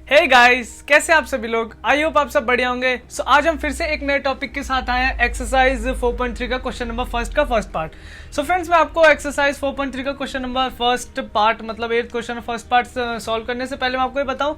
Hey guys, कैसे आप सभी लोग। आई होप आप सब बढ़िया होंगे। सो आज हम फिर से एक नए टॉपिक के साथ आए हैं, एक्सरसाइज 4.3 का क्वेश्चन नंबर फर्स्ट का फर्स्ट पार्ट। सो फ्रेंड्स, मैं आपको एक्सरसाइज 4.3 का क्वेश्चन नंबर फर्स्ट पार्ट मतलब 8th question first part solve करने से पहले मैं आपको ये बताऊं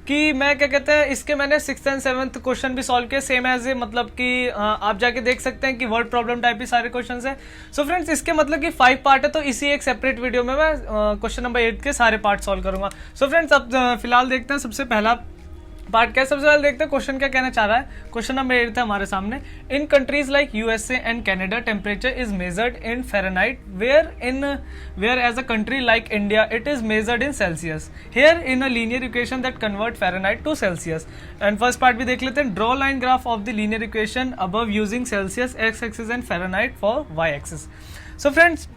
कि मैं क्या कहते हैं, इसके मैंने 6th एंड 7th क्वेश्चन भी सॉल्व किए सेम एज ए, मतलब कि आप जाके देख सकते हैं कि वर्ड प्रॉब्लम टाइप ही सारे क्वेश्चन है। सो फ्रेंड्स, इसके मतलब कि 5 पार्ट है, तो इसी एक सेपरेट वीडियो में मैं क्वेश्चन नंबर 8 के सारे पार्ट सॉल्व करूंगा। सो फ्रेंड्स, अब फिलहाल देखते हैं सबसे पहला पार्ट क्या है। सबसे पहले देखते हैं क्वेश्चन क्या कहना चाह रहा है। क्वेश्चन नंबर 8 था हमारे सामने। In countries like USA and Canada temperature is measured in Fahrenheit, whereas a country like India it is measured in Celsius. Here in a linear equation that convert Fahrenheit to Celsius. And first part भी देख लेते हैं। Draw line graph of the linear equation above using Celsius X axis and Fahrenheit for Y axis. So friends,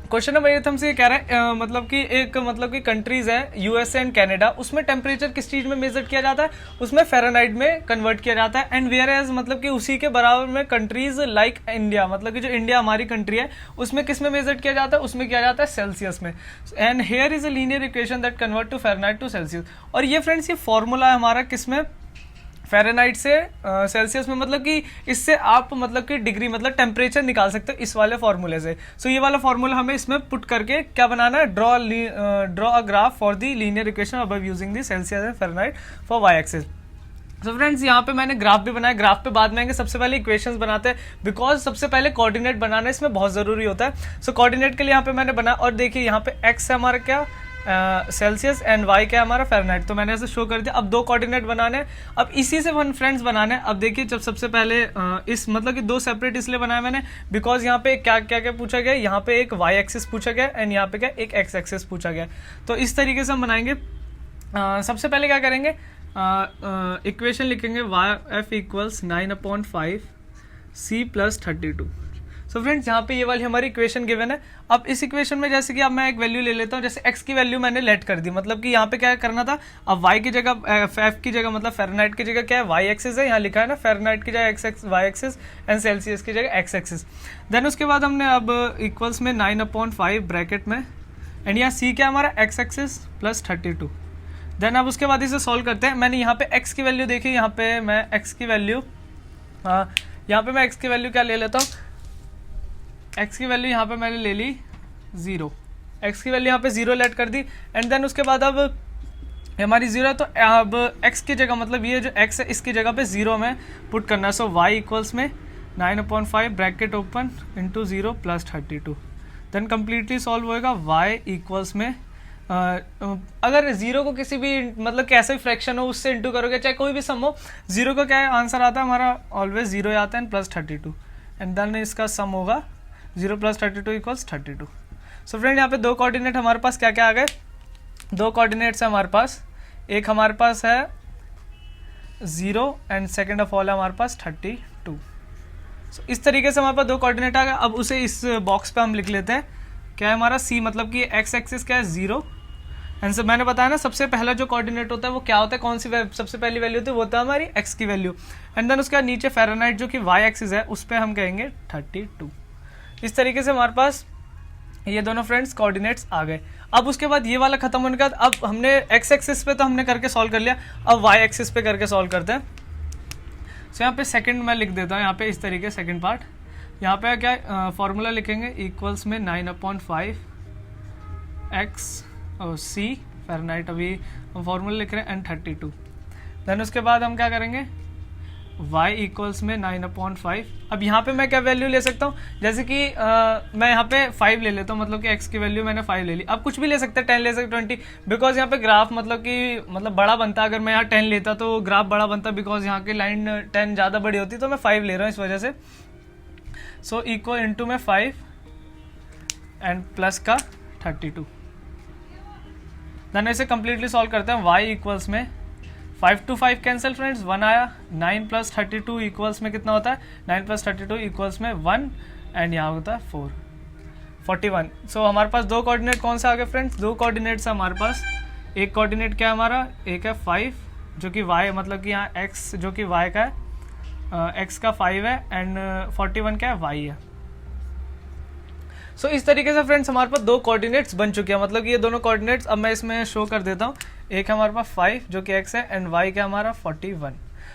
question number 8 हमसे ये कह रहा है मतलब कि एक मतलब कि कंट्रीज है यूएसए एंड कनाडा, उसमें टेम्परेचर किस चीज में मेजर किया जाता है, उसमें फ़ारेनहाइट में कन्वर्ट किया जाता है। एंड वेयर एज मतलब कि उसी के बराबर में कंट्रीज लाइक इंडिया, मतलब कि जो इंडिया हमारी कंट्री है उसमें किस में मेजर किया जाता है, उसमें किया जाता है सेल्सियस में। And here is a linear equation that convert to Fahrenheit to Celsius. और ये फ्रेंड्स, ये फॉर्मूला है हमारा किसमें, फ़ारेनहाइट से सेल्सियस में, मतलब कि इससे आप मतलब कि डिग्री मतलब टेम्परेचर निकाल सकते हो इस वाले फॉर्मूले से। सो ये वाला फॉर्मूला हमें इसमें पुट करके क्या बनाना है, draw a graph for the linear equation above using the Celsius and Fahrenheit for Y axis. So friends, यहाँ पे मैंने ग्राफ भी बनाया, ग्राफ पे बाद में आएंगे। सबसे पहले इक्वेशंस बनाते हैं, बिकॉज सबसे पहले कोऑर्डिनेट बनाना इसमें बहुत ज़रूरी होता है। सो कोऑर्डिनेट के लिए यहाँ पे मैंने बनाया, और देखिए यहाँ पे एक्स है हमारा क्या सेल्सियस एंड वाई क्या हमारा फ़ारेनहाइट, तो मैंने ऐसे शो कर दिया। अब दो कोऑर्डिनेट बनाने हैं, अब इसी से वन फ्रेंड्स बनाने हैं। अब देखिए, जब सबसे पहले इस मतलब कि दो सेपरेट इसलिए बनाया मैंने बिकॉज यहाँ पे क्या क्या क्या पूछा गया, यहाँ पे एक वाई एक्सिस पूछा गया एंड यहाँ पे क्या एक एक्स एक्सिस पूछा गया। तो इस तरीके से हम बनाएंगे। सबसे पहले क्या करेंगे, इक्वेशन लिखेंगे y F equals 9/5 c plus 32। So friends, यहाँ पे ये वाली हमारी इक्वेशन गिवन है। अब इस इक्वेशन में जैसे कि अब मैं एक वैल्यू ले लेता हूँ, जैसे x की वैल्यू मैंने लेट कर दी, मतलब कि यहाँ पे क्या करना था, अब y की जगह f की जगह मतलब फ़ारेनहाइट की जगह क्या है, y एक्सिस है, यहाँ लिखा है ना फ़ारेनहाइट की जगह x y axis and Celsius की जगह x एक्सिस। देन उसके बाद हमने अब इक्वल्स में 9/5 ब्रैकेट में, एंड यहाँ c क्या हमारा x एक्सिस प्लस 32। देन अब उसके बाद इसे सॉल्व करते हैं। मैंने यहाँ पे x की वैल्यू देखी, यहाँ पे मैं x की वैल्यू क्या ले लेता हूँ, x की वैल्यू यहाँ पे मैंने ले ली 0, x की वैल्यू यहाँ पे 0 लेट कर दी। एंड देन उसके बाद अब हमारी 0 है, तो अब x की जगह मतलब ये जो x है इसकी जगह पे 0 में पुट करना है। सो y इक्वल्स में 9/5 bracket open into 0 plus 32। Then completely solve होएगा। y इक्वल्स में अगर 0 को किसी भी मतलब कैसे भी फ्रैक्शन हो उससे इंटू करोगे, चाहे कोई भी सम हो, 0 का क्या है आंसर आता है हमारा ऑलवेज 0 आता है एंड प्लस 32। एंड देन इसका सम होगा 0 प्लस 32 इक्वल्स 32। सो फ्रेंड, यहाँ पे दो कोऑर्डिनेट हमारे पास क्या क्या आ गए, दो कोऑर्डिनेट्स है हमारे पास। एक हमारे पास है 0 एंड सेकेंड ऑफ ऑल है हमारे पास 32। सो इस तरीके से हमारे पास दो कोऑर्डिनेट आ गए। अब उसे इस बॉक्स पे हम लिख लेते हैं। क्या है हमारा c, मतलब कि x एक्सिस क्या है 0, एंड सब मैंने बताया ना सबसे पहला जो कोऑर्डिनेट होता है वो क्या होता है, कौन सी सबसे पहली वैल्यू होती है, वो होता है हमारी x की वैल्यू। एंड देन उसके बाद नीचे फ़ारेनहाइट जो कि y एक्सिस है उस पर हम कहेंगे 32। इस तरीके से हमारे पास ये दोनों फ्रेंड्स कोऑर्डिनेट्स आ गए। अब उसके बाद ये वाला खत्म होने के बाद अब हमने x एक्सिस पे तो हमने करके सॉल्व कर लिया, अब y एक्सिस पे करके सॉल्व करते हैं। सो यहाँ पे सेकंड मैं लिख देता हूँ, यहाँ पे इस तरीके सेकंड पार्ट, यहाँ पे क्या फॉर्मूला लिखेंगे इक्वल्स में 9/5 x और c फ़ारेनहाइट, अभी हम फॉर्मूला लिख रहे हैं, एंड 32। देन उसके बाद हम क्या करेंगे, y इक्वल्स में 9/5। अब यहाँ पे मैं क्या वैल्यू ले सकता हूँ, जैसे कि मैं यहाँ पे 5 ले लेता हूँ, मतलब कि x की वैल्यू मैंने 5 ले ली। अब कुछ भी ले सकते हैं, 10 ले सकते 20, बिकॉज यहाँ पे ग्राफ मतलब कि बड़ा बनता। अगर मैं यहाँ 10 लेता तो ग्राफ बड़ा बनता, बिकॉज यहाँ की लाइन 10 ज़्यादा बड़ी होती, तो मैं 5 ले रहा हूँ इस वजह से। सो इक्वल इंटू में 5 एंड प्लस का 32। देन ऐसे कंप्लीटली सॉल्व करते हैं। y इक्वल्स में 5 to 5 कैंसिल फ्रेंड्स, 1 आया। 9 प्लस 32 इक्वल्स में कितना होता है, 9 प्लस 32 इक्वल्स में 1, एंड यहाँ होता है 4, 41। सो हमारे पास दो कोऑर्डिनेट कौन सा आ गए फ्रेंड्स, दो कोऑर्डिनेट्स है हमारे पास। एक कोऑर्डिनेट क्या है हमारा, एक है 5 जो कि y मतलब कि यहाँ x जो कि y का है, x का 5 है, एंड 41 क्या है y है। सो इस तरीके से फ्रेंड्स हमारे पास दो कोऑर्डिनेट्स बन चुके हैं, मतलब कि ये दोनों कोऑर्डिनेट्स अब मैं इसमें शो कर देता हूँ। एक है हमारे पास 5 जो कि x है, एंड y क्या हमारा 41।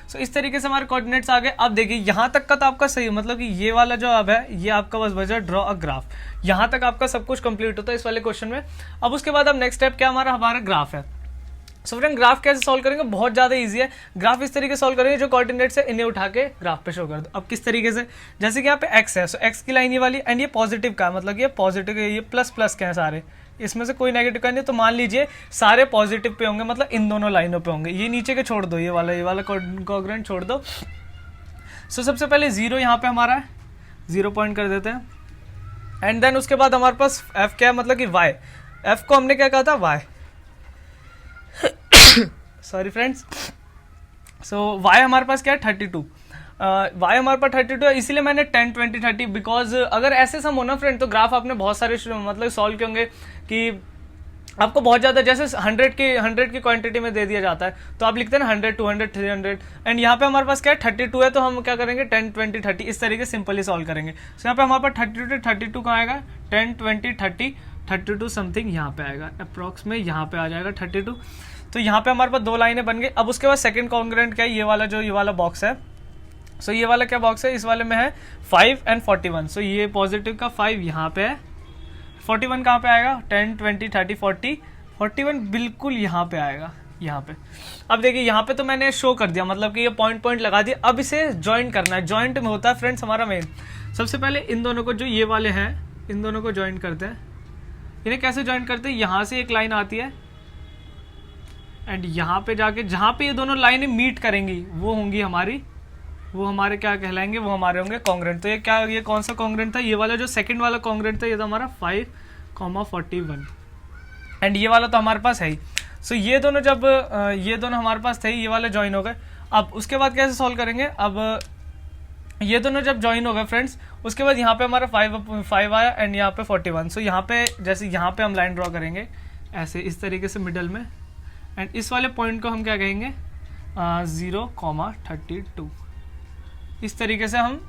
सो इस तरीके से हमारे कोऑर्डिनेट्स आ गए। अब देखिए यहाँ तक का तो आपका सही है, मतलब कि ये वाला जो अब है ये आपका बस बचा ड्रॉ अ ग्राफ, यहाँ तक आपका सब कुछ कंप्लीट होता है इस वाले क्वेश्चन में। अब उसके बाद अब नेक्स्ट स्टेप क्या हमारा ग्राफ है। सो फ्रेंड ग्राफ कैसे सॉल्व करेंगे, बहुत ज़्यादा इजी है। ग्राफ इस तरीके से सॉल्व करेंगे जो कोऑर्डिनेट्स है इन्हें उठा के ग्राफ पे शो कर दो। अब किस तरीके से, जैसे कि यहाँ पे x है, सो x की लाइन ये वाली, एंड ये पॉजिटिव का है, मतलब ये पॉजिटिव है, ये प्लस प्लस के हैं सारे, इसमें से कोई नेगेटिव का नहीं, तो मान लीजिए सारे पॉजिटिव पे होंगे, मतलब इन दोनों लाइनों पे होंगे। ये नीचे के छोड़ दो, ये वाला कोऑर्डिनेट छोड़ दो। सो सबसे पहले 0 यहाँ पे हमारा है, 0 पॉइंट कर देते हैं, एंड देन उसके बाद हमारे पास f क्या है, मतलब कि y, f को हमने क्या कहा था y, सॉरी फ्रेंड्स। सो y हमारे पास क्या है 32, y हमारे पास 32 है, इसीलिए मैंने 10 20 30, बिकॉज अगर ऐसे सम हो ना फ्रेंड तो ग्राफ आपने बहुत सारे मतलब सॉल्व किए होंगे कि आपको बहुत ज़्यादा, जैसे 100 की क्वांटिटी में दे दिया जाता है तो आप लिखते हैं ना 100 200 300, एंड यहाँ पे हमारे पास क्या है 32 है, तो हम क्या करेंगे 10 20 30 इस तरीके सिंपली सॉल्व करेंगे। सो यहाँ पे हमारे पास 32 कहाँ आएगा, 10 20 30 32 समथिंग यहाँ पे आएगा, अप्रॉक्स में यहाँ पे आ जाएगा 32। तो यहाँ पे हमारे पास 2 लाइनें बन गई। अब उसके बाद सेकंड कॉन्ग्रुएंट क्या है, ये वाला बॉक्स है। सो ये वाला क्या बॉक्स है, इस वाले में है 5 एंड 41। सो ये पॉजिटिव का 5 यहाँ पे है, 41 कहाँ पे आएगा, 10 20 30 40 41 बिल्कुल यहाँ पे आएगा, यहाँ पे। अब देखिए यहाँ पे तो मैंने शो कर दिया, मतलब कि ये पॉइंट लगा दिया। अब इसे ज्वाइंट करना है, ज्वाइंट में होता है फ्रेंड्स हमारा मेन। सबसे पहले इन दोनों को, जो ये वाले हैं इन दोनों को ज्वाइंट करते हैं। इन्हें कैसे ज्वाइंट करते हैं, यहाँ से एक लाइन आती है, एंड यहाँ पे जाके जहाँ पे ये दोनों लाइनें मीट करेंगी वो होंगी हमारी, वो हमारे क्या कहलाएंगे, वो हमारे होंगे कॉन्ग्रुएंट। तो ये क्या, ये कौन सा कॉन्ग्रुएंट था, ये वाला जो सेकंड वाला कॉन्ग्रुएंट था, ये था हमारा 5,41, एंड ये वाला तो हमारे पास है ही। सो ये दोनों जब ये दोनों हमारे पास थे, ये वाले ज्वाइन हो गए। अब उसके बाद कैसे सॉल्व करेंगे, अब ये दोनों जब ज्वाइन हो गए फ्रेंड्स, उसके बाद यहाँ पे हमारा 5 आया एंड यहाँ पे 41। सो यहाँ पे जैसे यहाँ पे हम लाइन ड्रॉ करेंगे ऐसे इस तरीके से मिडल में, एंड इस वाले पॉइंट को हम क्या कहेंगे 0,32, इस तरीके से हम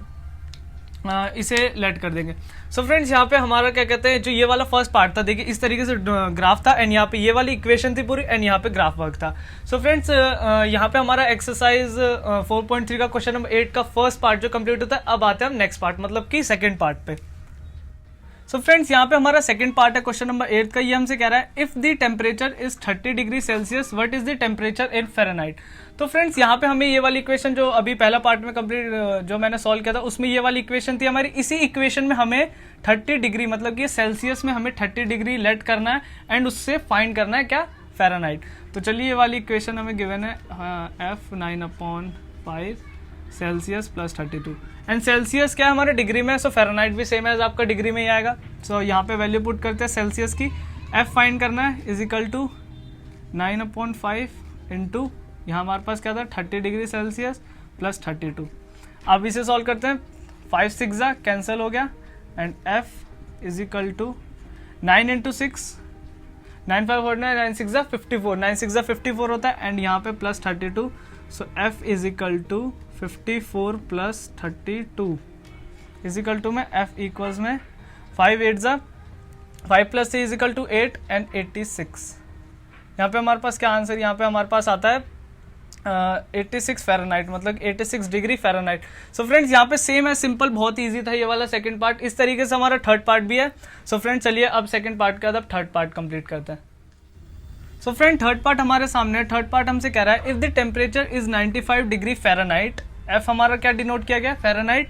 इसे लेट कर देंगे। सो फ्रेंड्स यहाँ पे हमारा क्या कहते हैं, जो ये वाला फर्स्ट पार्ट था, देखिए इस तरीके से ग्राफ था, एंड यहाँ पे ये वाली इक्वेशन थी पूरी, एंड यहाँ पे ग्राफ वर्क था। सो फ्रेंड्स यहाँ पे हमारा एक्सरसाइज 4.3 का क्वेश्चन नंबर 8 का फर्स्ट पार्ट जो कंप्लीट होता है। अब आते हैं हम नेक्स्ट पार्ट, मतलब कि सेकेंड पार्ट पे। सो फ्रेंड्स यहाँ पे हमारा सेकंड पार्ट है क्वेश्चन नंबर 8 का। ये हमसे कह रहा है if the temperature is 30 degree Celsius what is the temperature in Fahrenheit. तो फ्रेंड्स यहाँ पे हमें ये वाली इक्वेशन जो अभी पहला पार्ट में कंप्लीट जो मैंने सॉल्व किया था उसमें ये वाली इक्वेशन थी हमारी। इसी इक्वेशन में हमें 30 डिग्री मतलब कि सेल्सियस में हमें 30 डिग्री लेट करना है एंड उससे फाइंड करना है क्या, फ़ारेनहाइट। तो चलिए ये वाली इक्वेशन हमें गिवन है F 9/5 Celsius plus 32, and Celsius क्या है हमारे डिग्री में, सो फ़ारेनहाइट भी सेम एज आपका डिग्री में ही आएगा। सो यहाँ पे वैल्यू पुट करते हैं सेल्सियस की, F फाइंड करना है इज इक्वल टू 9/5 इंटू यहाँ हमारे पास क्या था 30 डिग्री सेल्सियस प्लस 32। अब इसे सॉल्व करते हैं, 5 6 कैंसिल हो गया and F is equal to 9 into 6 9 5 49 9 6 54 9 6 54 होता है एंड यहाँ पे plus 32। So F is equal to 54 plus 32 is equal to में F इक्वल्स में 5 8 5 plus 3 is equal to 8 and 86। यहाँ पे हमारे पास क्या आंसर, यहाँ पे हमारे पास आता है 86 फ़ारेनहाइट, मतलब 86 डिग्री फ़ारेनहाइट। सो फ्रेंड्स यहाँ पे सेम है, सिंपल, बहुत इजी था ये वाला सेकंड पार्ट। इस तरीके से हमारा थर्ड पार्ट भी है। सो फ्रेंड्स चलिए अब सेकंड पार्ट के बाद अब थर्ड पार्ट कंप्लीट करते हैं। सो फ्रेंड थर्ड पार्ट हमारे सामने है। थर्ड पार्ट हमसे कह रहा है if the temperature is 95 degree Fahrenheit, F हमारा क्या डिनोट किया गया Fahrenheit,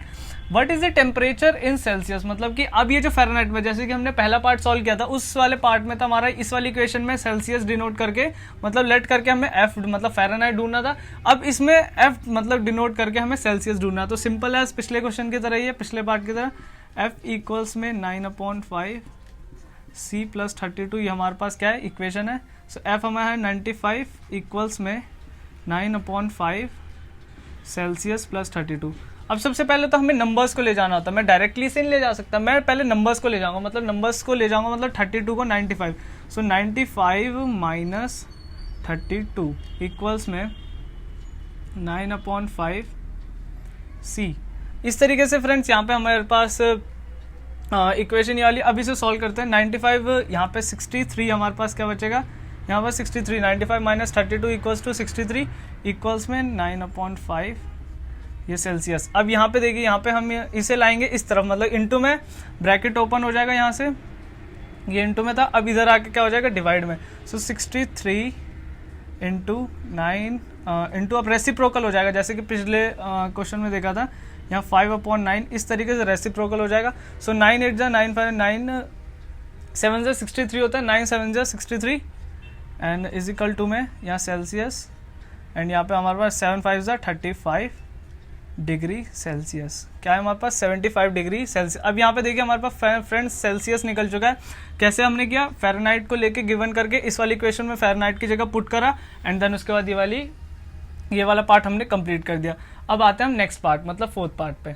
what is the temperature in Celsius. मतलब कि अब ये जो फ़ारेनहाइट में, जैसे कि हमने पहला पार्ट सॉल्व किया था उस वाले पार्ट में था हमारा इस वाली इक्वेशन में सेल्सियस डिनोट करके मतलब लेट करके हमें F मतलब फ़ारेनहाइट ढूंढना था। अब इसमें F मतलब डिनोट करके हमें सेल्सियस ढूंढना। तो सिंपल है, पिछले क्वेश्चन की तरह ही है, पिछले पार्ट की तरह। F इक्वल्स में 9/5 C प्लस 32 ये हमारे पास क्या है इक्वेशन है। सो F हमारा है 95 इक्वल्स में 9/5 सेल्सियस प्लस 32। अब सबसे पहले तो हमें नंबर्स को ले जाना होता है, मैं डायरेक्टली से नहीं ले जा सकता, मैं पहले नंबर्स को ले जाऊंगा, मतलब नंबर्स को ले जाऊंगा मतलब 32 को 95। सो 95 माइनस 32 इक्वल्स में 9/5 C। इस तरीके से फ्रेंड्स यहाँ पे हमारे पास इक्वेशन ये वाली। अब इसे सॉल्व करते हैं। 95 यहाँ पे 63 हमारे पास क्या बचेगा, यहाँ पर 63, 95 माइनस 32 इक्वल्स टू 63 इक्वल्स में 9/5 ये सेल्सियस। अब यहाँ पे देखिए, यहाँ पे हम इसे लाएंगे इस तरफ, मतलब इंटू में, ब्रैकेट ओपन हो जाएगा यहाँ से, ये इंटू में था, अब इधर आके क्या हो जाएगा डिवाइड में। सो 63 इंटू 9 इंटू, अब रेसिप्रोकल हो जाएगा जैसे कि पिछले क्वेश्चन में देखा था, यहाँ 5/9 इस तरीके से रेसिप्रोकल हो जाएगा। सो 9 8 जा 9 5 9 7 जा 63 होता है, 9 7 जा 63 एंड इज इक्वल टू में यहाँ सेल्सियस, एंड यहाँ पे हमारे पास 7 5 जा 35 डिग्री सेल्सियस। क्या है हमारे पास 75 डिग्री सेल्सियस। अब यहाँ पे देखिए हमारे पास फ्रेंड्स सेल्सियस निकल चुका है। कैसे हमने किया, फ़ारेनहाइट को लेके गिवन करके इस वाली इक्वेशन में फ़ारेनहाइट की जगह पुट करा, एंड देन उसके बाद ये वाला पार्ट हमने कंप्लीट कर दिया। अब आते हैं हम नेक्स्ट पार्ट, मतलब फोर्थ पार्ट पे।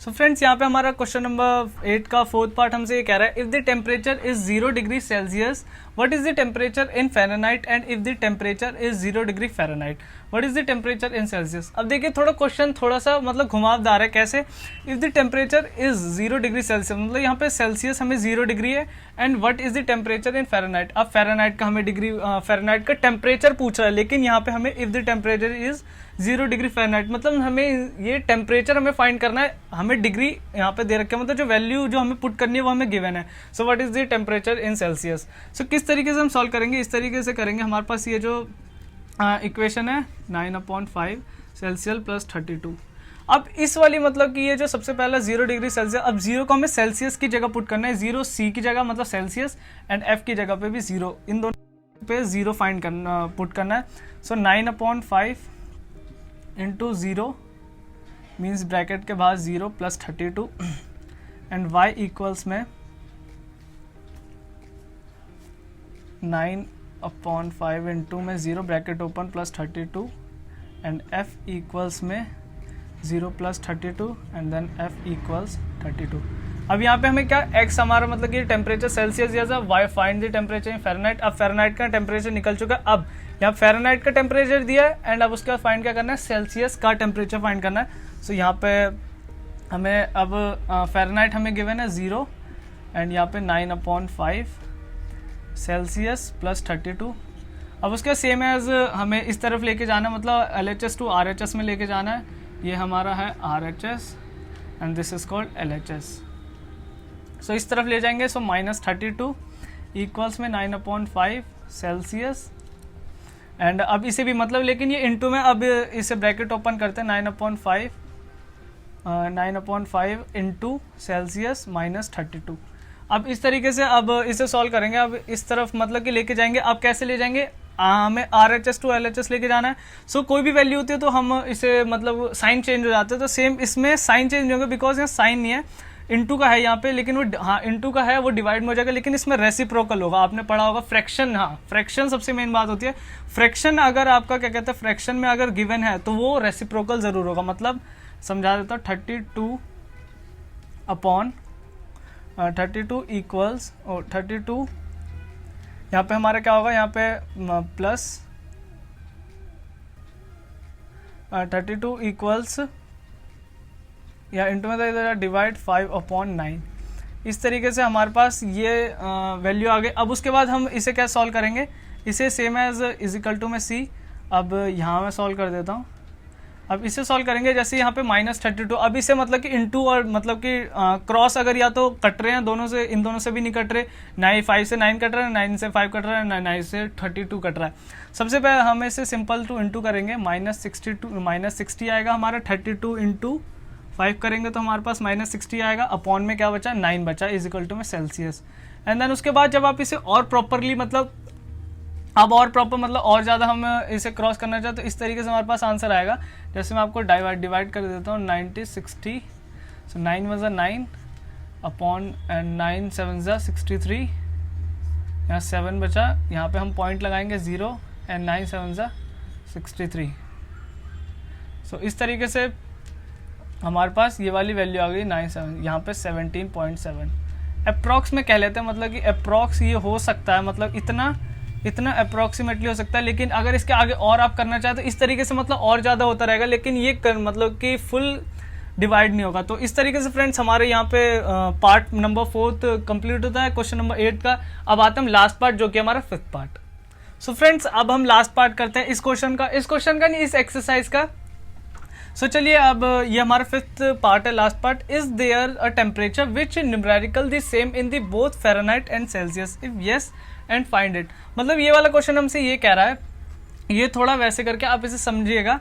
सो फ्रेंड्स, यहाँ पे हमारा क्वेश्चन नंबर 8 का फोर्थ पार्ट हमसे ये कह रहा है, if the temperature is 0 degree Celsius what is the temperature in Fahrenheit, and if the temperature is 0 degree Fahrenheit what is the temperature in Celsius. अब देखिए थोड़ा क्वेश्चन थोड़ा सा मतलब घुमावदार है। कैसे, if the temperature is 0 degree Celsius, मतलब यहाँ पे सेल्सियस हमें 0 डिग्री है, and what is the temperature in Fahrenheit. अब फ़ारेनहाइट का हमें डिग्री, फ़ारेनहाइट का टेम्परेचर पूछ रहा है, लेकिन यहाँ पे हमें if the temperature is 0 degree Fahrenheit, मतलब हमें ये टेम्परेचर हमें फाइंड करना है, हमें डिग्री यहाँ पे दे रखे है, मतलब जो वैल्यू जो हमें पुट करनी है वो हमें गिवन है। So what is the temperature in Celsius. So किस तरीके से हम सॉल्व करेंगे, इस तरीके से करेंगे। हमारे पास ये जो इक्वेशन है 9/5 सेल्सियस प्लस 32। अब इस वाली मतलब कि ये जो सबसे पहला 0 डिग्री सेल्सियस, अब 0 को हमें सेल्सियस की जगह पुट करना है, 0 C की जगह मतलब सेल्सियस, एंड F की जगह पे भी 0, इन दोनों पे 0 फाइंड करना, पुट करना है। सो 9/5 इंटू 0 मीन्स ब्रैकेट के बाद 0 प्लस 32 एंड y इक्वल्स में 9/5 इंटू में 0 bracket open plus 32 and f equals में 0 plus 32 and then f equals 32। अब यहाँ पे हमें क्या, x हमारा मतलब कि टेम्परेचर सेल्सियस दिया था, y find the temperature in Fahrenheit. अब फ़ारेनहाइट का टेम्परेचर निकल चुका है, अब यहाँ फ़ारेनहाइट का टेम्परेचर दिया है, एंड अब उसके बाद फाइंड क्या करना है, सेल्सियस का टेम्परेचर फाइंड करना है। सो यहाँ पे हमें अब फ़ारेनहाइट हमें गिवन है 0, एंड यहाँ पे 9/5 सेल्सियस प्लस 32। अब उसके सेम एज हमें इस तरफ लेके जाना है, मतलब LHS टू RHS में लेके जाना है। ये हमारा है RHS and this is called LHS। सो इस तरफ ले जाएंगे, सो -32 इक्वल्स में 9/5 सेल्सियस, एंड अब इसे भी मतलब, लेकिन ये इंटू में, अब इसे ब्रैकेट ओपन करते हैं, 9/5 इंटू सेल्सियस -32। अब इस तरीके से अब इसे सॉल्व करेंगे। अब इस तरफ मतलब कि लेके जाएंगे। अब कैसे ले जाएंगे, हमें RHS टू LHS लेके जाना है। सो कोई भी वैल्यू होती है तो हम इसे मतलब साइन चेंज हो जाते हैं, तो सेम इसमें साइन चेंज होगा, बिकॉज यहाँ साइन नहीं है, इंटू का है यहाँ पे, लेकिन वो हाँ इंटू का है, वो डिवाइड में हो जाएगा, लेकिन इसमें रेसिप्रोकल होगा। आपने पढ़ा होगा फ्रैक्शन, हाँ फ्रैक्शन सबसे मेन बात होती है। फ्रैक्शन अगर आपका क्या कहते हैं, फ्रैक्शन में अगर गिवन है तो वो रेसिप्रोकल ज़रूर होगा। मतलब समझा देता हूँ, 32 इक्वल्स 32, यहाँ पे हमारा क्या होगा, यहाँ पे प्लस 32 इक्वल्स या इंटू में इधर डिवाइड 5/9। इस तरीके से हमारे पास ये वैल्यू आ गई। अब उसके बाद हम इसे क्या सॉल्व करेंगे, इसे same as is equal to में C। अब यहाँ मैं सॉल्व कर देता हूँ। अब इसे सॉल्व करेंगे, जैसे यहाँ पे -32, अब इसे मतलब कि इंटू और मतलब कि क्रॉस अगर या तो कट रहे हैं दोनों से, इन दोनों से भी नहीं कट रहे, 5 से 9 कट रहा है, 9 से 5 कट रहा है, 9 से 32 कट रहा है। सबसे पहले हम इसे सिंपल टू इंटू करेंगे, -60 आएगा हमारा, 32 इंटू 5 करेंगे तो हमारे पास -60 आएगा, अपॉन में क्या बचा, 9 बचा, इज इक्वल टू में सेल्सियस। एंड देन उसके बाद जब आप इसे और प्रॉपरली मतलब अब और प्रॉपर मतलब और ज़्यादा हम इसे क्रॉस करना चाहते तो इस तरीके से हमारे पास आंसर आएगा। जैसे मैं आपको डिवाइड कर देता हूँ, 60, सो 9 × 9 अपॉन 9 7 63, यहाँ 7 बचा, यहाँ पे हम पॉइंट लगाएंगे 0 एंड 9 7 63। सो इस तरीके से हमारे पास ये वाली वैल्यू आ गई 97, यहाँ पे 17.7 अप्रॉक्स में कह लेते हैं, मतलब कि अप्रॉक्स ये हो सकता है, मतलब इतना अप्रॉक्सीमेटली हो सकता है। लेकिन अगर इसके आगे और आप करना चाहें तो इस तरीके से मतलब और ज़्यादा होता रहेगा, लेकिन ये मतलब कि फुल डिवाइड नहीं होगा। तो इस तरीके से फ्रेंड्स हमारे यहाँ पे पार्ट नंबर 4 कंप्लीट होता है क्वेश्चन नंबर 8 का। अब आता हम लास्ट पार्ट जो कि हमारा 5th पार्ट। सो फ्रेंड्स अब हम लास्ट पार्ट करते हैं इस क्वेश्चन का नहीं, इस एक्सरसाइज का। सो चलिए अब ये हमारा फिफ्थ पार्ट है, last part. Is there a temperature which numerical the same in the both Fahrenheit and Celsius, if yes and find it. मतलब ये वाला क्वेश्चन हमसे ये कह रहा है, ये थोड़ा वैसे करके आप इसे समझिएगा।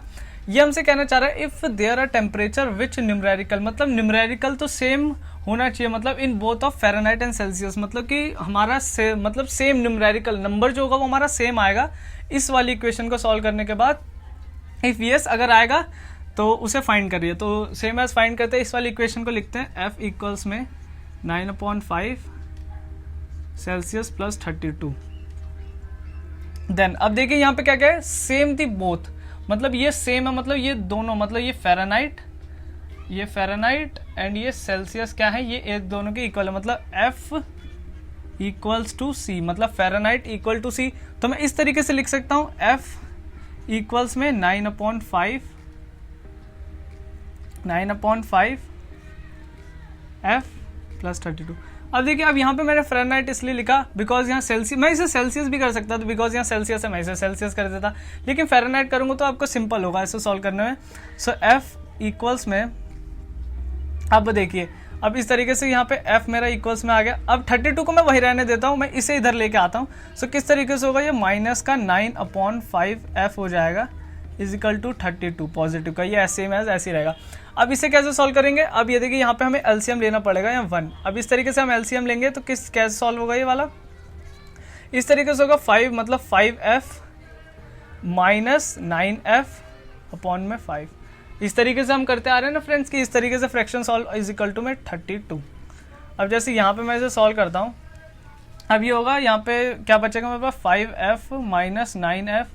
ये हमसे कहना चाह रहा है if there a temperature which numerical, मतलब न्यूमेरिकल तो सेम होना चाहिए, मतलब in both of Fahrenheit and Celsius, मतलब कि हमारा मतलब सेम न्यूमेरिकल नंबर जो होगा वो हमारा सेम आएगा इस वाली इक्वेशन को सॉल्व करने के बाद। इफ़ यस अगर आएगा तो उसे फाइंड करिए। तो सेम एज फाइंड करते हैं, इस वाली इक्वेशन को लिखते हैं F इक्वल्स में 9/5 सेल्सियस प्लस 32। देन अब देखिए यहाँ पे क्या क्या है, सेम थी बोथ, मतलब ये सेम है, मतलब ये दोनों, मतलब ये फ़ारेनहाइट एंड ये सेल्सियस क्या है, ये एक दोनों के इक्वल है, मतलब F इक्वल्स टू C, मतलब फ़ारेनहाइट इक्वल टू C। तो मैं इस तरीके से लिख सकता हूँ F इक्वल्स में 9/5 F प्लस 32। अब देखिए अब यहाँ पे मैंने फ़ारेनहाइट इसलिए लिखा बिकॉज यहाँ सेल्सियस, मैं इसे सेल्सियस भी कर सकता था, बिकॉज यहाँ सेल्सियस है मैं इसे सेल्सियस कर देता, लेकिन फ़ारेनहाइट करूँगा तो आपको सिंपल होगा इसे सॉल्व करने में। सो F इक्वल्स में, अब देखिए अब इस तरीके से यहाँ पे F मेरा इक्वल्स में आ गया। अब 32 को मैं वही रहने देता हूँ, मैं इसे इधर लेके आता हूँ। सो किस तरीके से होगा, ये माइनस का 9/5 F हो जाएगा इज इक्वल टू 32 पॉजिटिव का, ये सेम एज ऐसे ही रहेगा। अब इसे कैसे सॉल्व करेंगे, अब ये देखिए यहाँ पे हमें एलसीएम लेना पड़ेगा या 1। अब इस तरीके से हम एलसीएम लेंगे तो कैसे सॉल्व होगा ये वाला, इस तरीके से होगा 5 मतलब 5F माइनस 9F अपॉन में 5। इस तरीके से हम करते आ रहे हैं ना फ्रेंड्स कि इस तरीके से fraction solve is equal to में 32। अब जैसे यहाँ पे मैं इसे सॉल्व करता हूँ, अब ये होगा यहाँ पे क्या बचेगा मेरे पास 5F माइनस 9F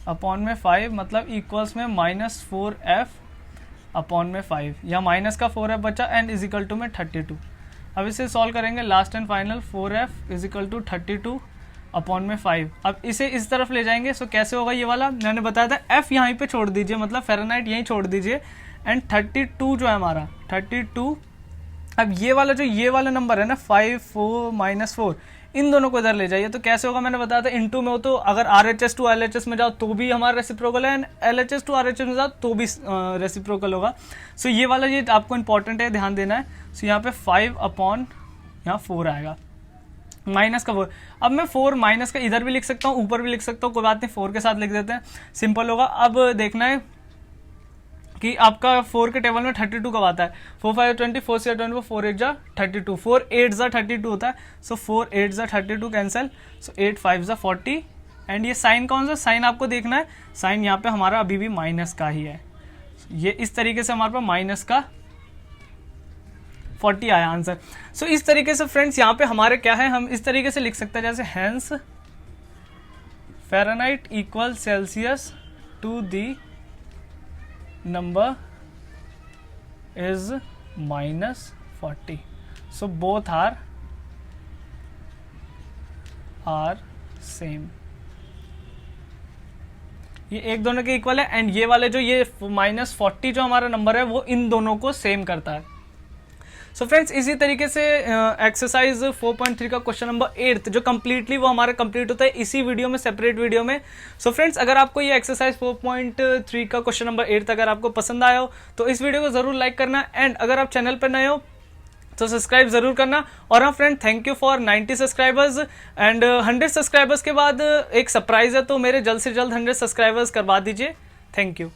अपॉन में 5, मतलब इक्वल्स में -4F अपॉन में 5, यहाँ माइनस का 4F बचा एंड इज इक्वल टू में 32। अब इसे सॉल्व करेंगे, last and final 4F is equal to 32 upon में 5। अब इसे इस तरफ ले जाएंगे, सो कैसे होगा ये वाला, मैंने बताया था F यहीं पे छोड़ दीजिए, मतलब फ़ारेनहाइट यहीं छोड़ दीजिए एंड 32 जो है हमारा 32। अब ये वाला नंबर है ना 5 4 -4, इन दोनों को इधर ले जाइए। तो कैसे होगा, मैंने बताया था इनटू में हो तो अगर RHS टू LHS में जाओ तो भी हमारा रेसिप्रोकल है एंड LHS टू RHS में जाओ तो भी रेसिप्रोकल होगा। सो ये वाला ये आपको इंपॉर्टेंट है, ध्यान देना है। सो यहाँ पे 5 अपॉन यहाँ 4 आएगा, माइनस का 4। अब मैं 4 माइनस का इधर भी लिख सकता हूँ, ऊपर भी लिख सकता हूँ, कोई बात नहीं, 4 के साथ लिख देते हैं, सिंपल होगा। अब देखना है कि आपका 4 के टेबल में 32 कब आता है, 4 5 20, 4 6 24, 4 8 32, 4 8 32 होता है। सो 4 8 32 कैंसिल, सो 8 5 40 एंड ये साइन कौन सा, साइन आपको देखना है, साइन यहाँ पे हमारा अभी भी माइनस का ही है। ये इस तरीके से हमारे पास माइनस का 40 आया आंसर। सो इस तरीके से फ्रेंड्स यहाँ पे हमारे क्या है, हम इस तरीके से लिख सकते हैं जैसे hence Fahrenheit equal Celsius to the number is -40, so both are same, ये एक दोनों के इक्वल है एंड ये वाले जो ये -40 जो हमारा नंबर है वो इन दोनों को सेम करता है। सो फ्रेंड्स इसी तरीके से एक्सरसाइज 4.3 का क्वेश्चन नंबर 8 जो कम्प्लीटली वो हमारा कंप्लीट होता है इसी वीडियो में, सेपरेट वीडियो में। सो फ्रेंड्स अगर आपको ये एक्सरसाइज 4.3 का क्वेश्चन नंबर 8 अगर आपको पसंद आया हो तो इस वीडियो को जरूर लाइक करना एंड अगर आप चैनल पर नए हो तो सब्सक्राइब जरूर करना। और हाँ friend, thank you for 90 subscribers and 100 subscribers के बाद एक सरप्राइज है, तो मेरे जल्द से जल्द 100 सब्सक्राइबर्स करवा दीजिए। Thank you.